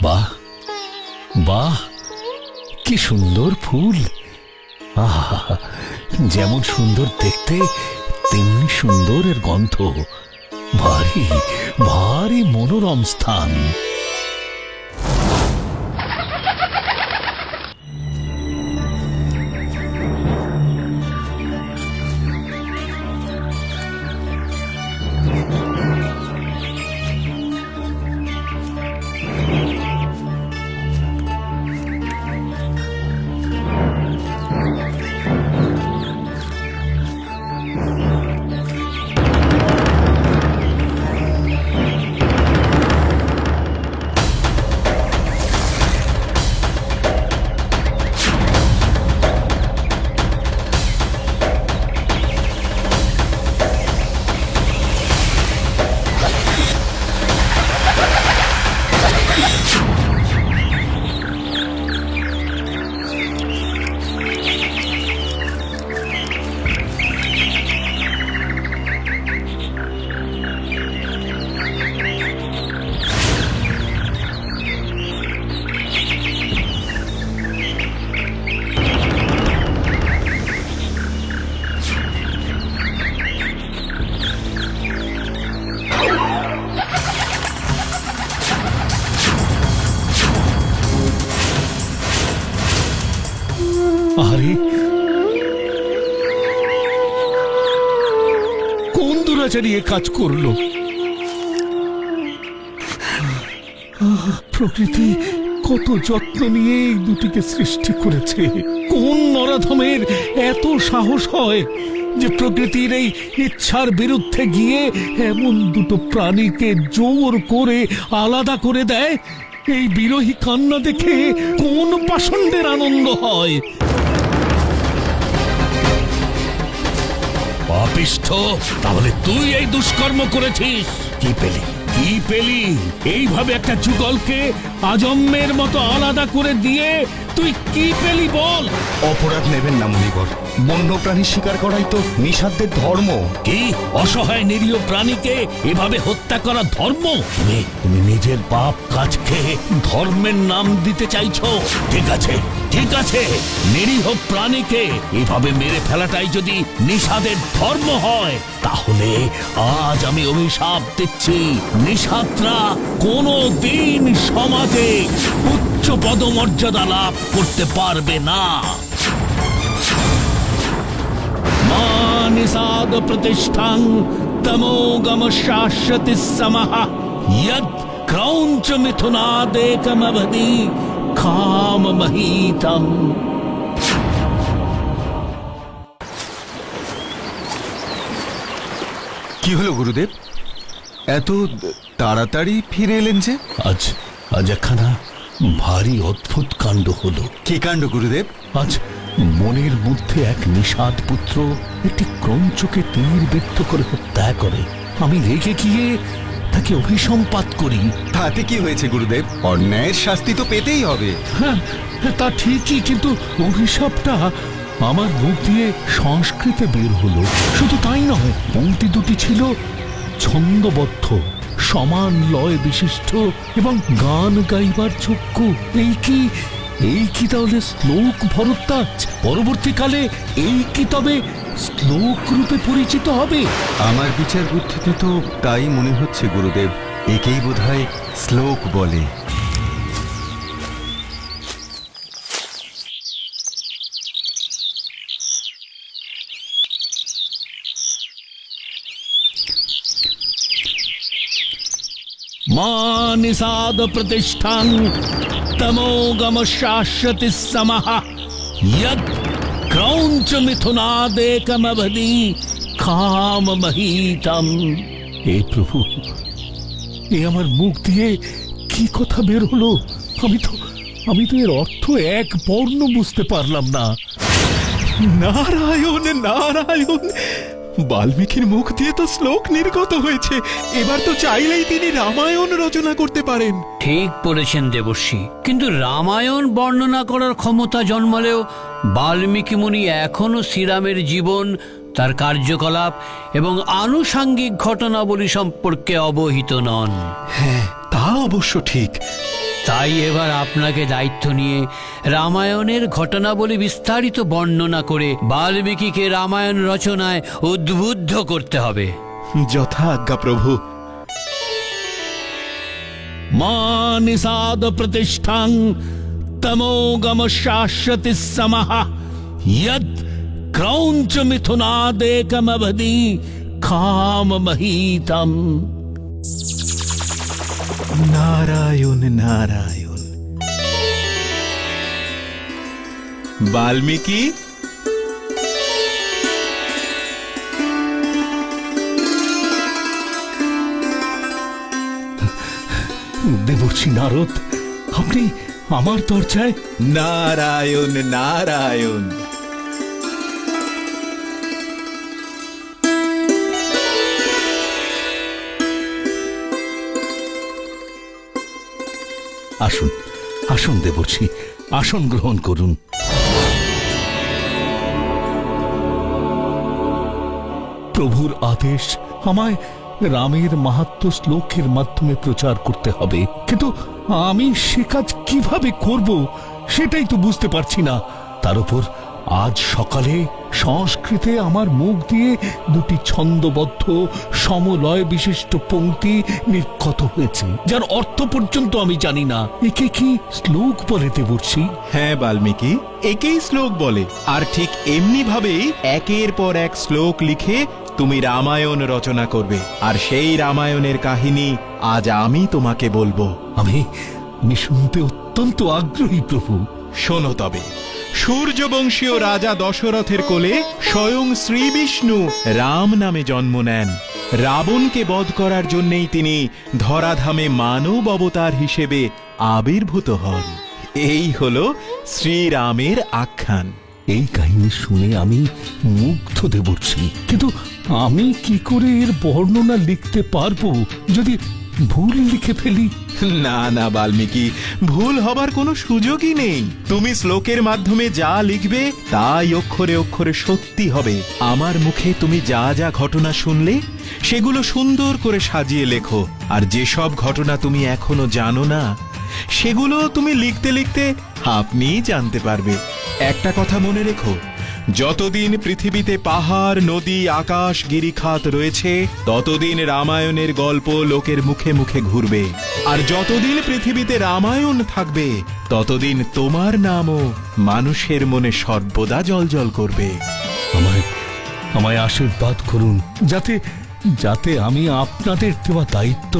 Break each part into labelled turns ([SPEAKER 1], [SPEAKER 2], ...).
[SPEAKER 1] বাহ বাহ, কি সুন্দর ফুল! আহা, যেমন সুন্দর দেখতে তেমনি সুন্দর এর গন্ধ। ভারী ভারী মনোরম স্থান। আরে, কোন দুরাচারী এ কাজ করলো? প্রকৃতি কত যত্ন নিয়ে এই দুটিকে সৃষ্টি করেছে। কোন নরাধমের এত সাহস হয় যে প্রকৃতির এই ইচ্ছার বিরুদ্ধে গিয়ে এমন দুটো প্রাণীকে জোর করে আলাদা করে দেয়? এই বিরহী কান্না দেখে কোন পাষণ্ডের আনন্দ হয়? পাপিষ্ঠ, তাহলে তুই এই দুষ্কর্ম করেছিস? কি পেলি? কি পেলি? এইভাবে একটা যুগলকে আজন্মের মতো আলাদা করে দিয়ে তুই কি পেলি বল?
[SPEAKER 2] অপরাধ নেবেন না মুনিবর, বন্য প্রাণী শিকার করাই তো নিষাদদের ধর্ম।
[SPEAKER 1] কি অসহায় নিরীহ প্রাণীকে এভাবে হত্যা করা ধর্ম? তুমি নিজের পাপ কাজকে ধর্মের নাম দিতে চাইছো? ঠিক আছে, ঠিক আছে, নিরীহ প্রাণীকে এভাবে মেরে ফেলাটাই যদি নিষাদের ধর্ম হয়, তাহলে আজ আমি অভিশাপ দিচ্ছি, নিষাদরা কোনো দিন সমাজে উচ্চ পদমর্যাদা লাভ করতে পারবে না। মা নিষাদ প্রতিষ্ঠান তমোগম শাশ্বতি সমহ যদ ক্রৌঞ্চ মিথুনাদেকমবধি কামমহীতম।
[SPEAKER 2] কি হলো গুরুদেব, এত তাড়াতাড়ি ফিরে এলেন যে?
[SPEAKER 1] আজ একখানা ভারী অদ্ভুত কাণ্ড হলো।
[SPEAKER 2] কি কাণ্ড গুরুদেব?
[SPEAKER 1] আজ মনের মধ্যে এক নিষাদ পুত্র একটি ক্রঞ্চকে তীর বিদ্ধ করে হত্যা করে। আমি রেগে গিয়ে তাকে অভিসম্পাত করি।
[SPEAKER 2] তাতে কি হয়েছে গুরুদেব? অন্যায়ের শাস্তি তো পেতেই হবে।
[SPEAKER 1] হ্যাঁ, তা ঠিকই, কিন্তু অভিশাপটা আমার মুখ দিয়ে সংস্কৃতে বের হলো। শুধু তাই নয়, পংক্তি দুটি ছিল ছন্দবদ্ধ, সমান লয় বিশিষ্ট এবং গান গাইবার যোগ্য। এই কি তাহলে শ্লোক ভরদ্বাজ? পরবর্তীকালে এই কি তবে শ্লোক রূপে পরিচিত হবে?
[SPEAKER 2] আমার বিচার বুদ্ধিতে তো তাই মনে হচ্ছে গুরুদেব। একেই বোধহয় শ্লোক বলে।
[SPEAKER 1] মা নিষাদ প্রতিষ্ঠান তমোগম শাশ্বতি সমহ যদ ক্রৌঞ্চ মিথুনাদেকমবধি কামমহীতম। হে প্রভু, এ আমার মুখ দিয়ে কি কথা বের হলো? আমি তো এর অর্থ এক বর্ণ বুঝতে পারলাম না। নারায়ণ নারায়ণ,
[SPEAKER 3] বাল্মীকির মুখ দিয়ে তো শ্লোক নির্গত হয়েছে, এবার তো চাইলেই তিনি রামায়ণ রচনা করতে পারেন।
[SPEAKER 4] ঠিক বলেছেন দেবর্ষি, কিন্তু রামায়ণ বর্ণনা করার ক্ষমতা জন্মালেও বাল্মীকি মুনি এখনো শ্রীরামের জীবন, তার কার্যকলাপ এবং আনুষাঙ্গিক ঘটনাবলী সম্পর্কে অবহিত নন।
[SPEAKER 3] হ্যাঁ, তা অবশ্য ঠিক।
[SPEAKER 4] তাই এবার আপনাকে দায়িত্ব নিয়ে রামায়ণের ঘটনাবলী বিস্তারিত বর্ণনা করে বাল্মীকিকে রামায়ণ রচনায় উদ্বুদ্ধ করতে হবে।
[SPEAKER 3] যথা আজ্ঞা প্রভু।
[SPEAKER 1] মা নিষাদ প্রতিষ্ঠাং তমোগম শাশ্বতি সমহ যদ ক্রৌঞ্চ মিথুনাদেকমবধি কামমহীতম।
[SPEAKER 3] নারায়ণ নারায়ণ। বাল্মীকি,
[SPEAKER 1] দেবর্ষি নারদ, আপনি আমার দরজায়?
[SPEAKER 3] নারায়ণ নারায়ণ।
[SPEAKER 1] আসুন আসুন দেবর্ষি, আসন গ্রহণ করুন। প্রভুর আদেশ, আমায় রামের মাহাত্ম্য শ্লোকের মাধ্যমে প্রচার করতে হবে, কিন্তু আমি সে কাজ কিভাবে করব সেটাই তো বুঝতে পারছি না। তার উপর আজ সকালে সংস্কৃতে আমার মুখ দিয়ে দুটি ছন্দবদ্ধ সমলয় বিশিষ্ট পংক্তি নির্গত হয়েছে, যার অর্থ পর্যন্ত আমি জানি না। একে কি শ্লোক বলে দেবর্ষি?
[SPEAKER 3] হ্যাঁ বাল্মীকি, একেই শ্লোক বলে। আর ঠিক এমনি ভাবেই একের পর এক শ্লোক লিখে তুমি রামায়ণ রচনা করবে, আর সেই রামায়ণের কাহিনী আজ আমি তোমাকে বলবো।
[SPEAKER 1] আমি শুনতে অত্যন্ত আগ্রহী প্রভু।
[SPEAKER 3] শোনো তবে। সূর্যবংশীয় রাজা দশরথের কোলে স্বয়ং শ্রী বিষ্ণু রাম নামে জন্ম নেন। রাবণকে বধ করার জন্যই তিনি ধরাধামে মানব অবতার হিসেবে আবির্ভূত হন। এই হলো শ্রীরামের আখ্যান।
[SPEAKER 1] এই কাহিনী শুনে আমি মুগ্ধ দেবর্ষি, কিন্তু আমি কি করে এর বর্ণনা লিখতে পারবো যদি ভুল লিখে ফেলি?
[SPEAKER 3] না না বাল্মীকি, ভুল হবার কোনো সুযোগই নেই। তুমি শ্লোকের মাধ্যমে যা লিখবে তাই অক্ষরে অক্ষরে সত্যি হবে। আমার মুখে তুমি যা যা ঘটনা শুনলে সেগুলো সুন্দর করে সাজিয়ে লেখো। আর যেসব ঘটনা তুমি এখনো জানো না সেগুলো তুমি লিখতে লিখতে আপনিই জানতে পারবে। একটা কথা মনে রেখো, যতদিন পৃথিবীতে পাহাড়, নদী, আকাশ, গিরিখাত রয়েছে ততদিন রামায়ণের গল্প লোকের মুখে মুখে ঘুরবে। আর যতদিন পৃথিবীতে রামায়ণ থাকবে ততদিন তোমার নামও মানুষের মনে সর্বদা জ্বলজ্বল করবে।
[SPEAKER 1] আমায় আশীর্বাদ করুন, যাতে আমি আপনাদের দেওয়া দায়িত্ব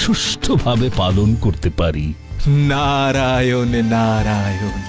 [SPEAKER 1] সুষ্ঠুভাবে পালন করতে পারি।
[SPEAKER 3] নারায়ণ নারায়ণ।